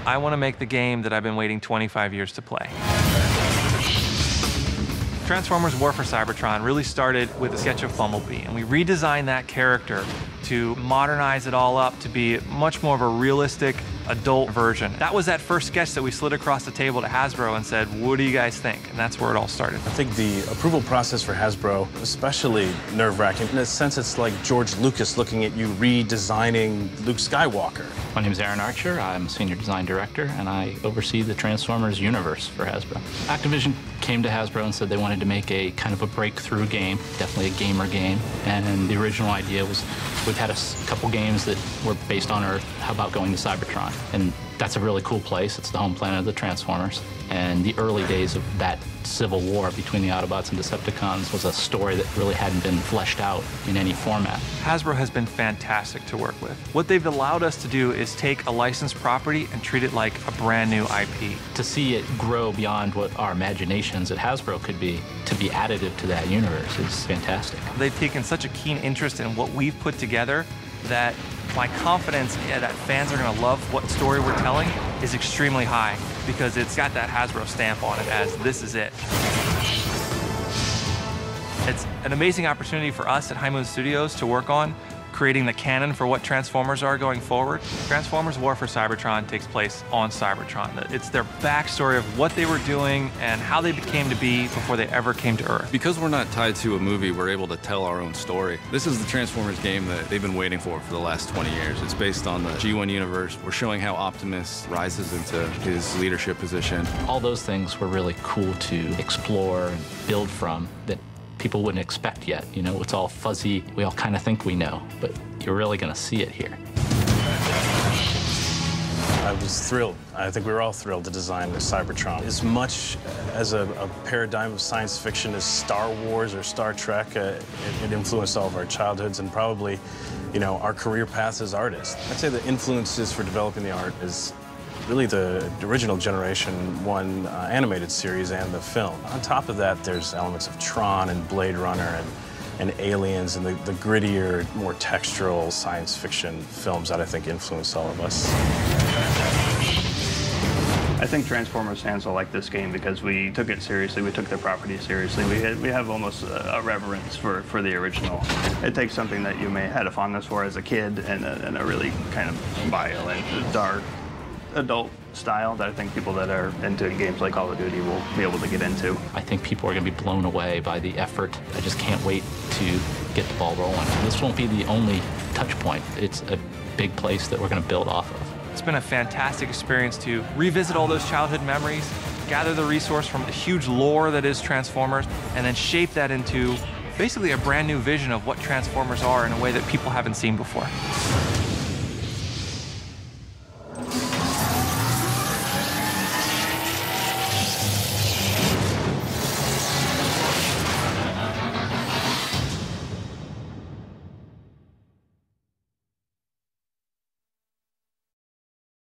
I want to make the game that I've been waiting 25 years to play. Transformers War for Cybertron really started with a sketch of Bumblebee, and we redesigned that character to modernize it all up to be much more of a realistic adult version. That was that first sketch that we slid across the table to Hasbro and said, what do you guys think? And that's where it all started. I think the approval process for Hasbro, especially nerve-wracking. In a sense, it's like George Lucas looking at you redesigning Luke Skywalker. My name is Aaron Archer. I'm Senior Design Director, and I oversee the Transformers universe for Hasbro. Activision came to Hasbro and said they wanted to make a kind of a breakthrough game, definitely a gamer game. And the original idea was, we've had a couple games that were based on Earth. How about going to Cybertron? And that's a really cool place. It's the home planet of the Transformers. And the early days of that civil war between the Autobots and Decepticons was a story that really hadn't been fleshed out in any format. Hasbro has been fantastic to work with. What they've allowed us to do is take a licensed property and treat it like a brand new IP. To see it grow beyond what our imaginations at Hasbro could be, to be additive to that universe is fantastic. They've taken such a keen interest in what we've put together that my confidence that fans are going to love what story we're telling is extremely high, because it's got that Hasbro stamp on it as this is it. It's an amazing opportunity for us at High Moon Studios to work on creating the canon for what Transformers are going forward. Transformers War for Cybertron takes place on Cybertron. It's their backstory of what they were doing and how they became to be before they ever came to Earth. Because we're not tied to a movie, we're able to tell our own story. This is the Transformers game that they've been waiting for the last 20 years. It's based on the G1 universe. We're showing how Optimus rises into his leadership position. All those things were really cool to explore and build from that people wouldn't expect yet. You know, it's all fuzzy. We all kind of think we know, but you're really going to see it here. I was thrilled. I think we were all thrilled to design the Cybertron. As much as a paradigm of science fiction as Star Wars or Star Trek, it influenced all of our childhoods and probably, you know, our career paths as artists. I'd say the influences for developing the art is really the original Generation 1 animated series and the film. On top of that, there's elements of Tron and Blade Runner and Aliens and the grittier, more textural science fiction films that I think influenced all of us. I think Transformers fans will like this game because we took it seriously, we took the property seriously. We have almost a reverence for the original. It takes something that you may have had a fondness for as a kid and a really kind of violent, dark, adult style that I think people that are into games like Call of Duty will be able to get into. I think people are going to be blown away by the effort. I just can't wait to get the ball rolling. This won't be the only touch point. It's a big place that we're going to build off of. It's been a fantastic experience to revisit all those childhood memories, gather the resource from the huge lore that is Transformers, and then shape that into basically a brand new vision of what Transformers are in a way that people haven't seen before.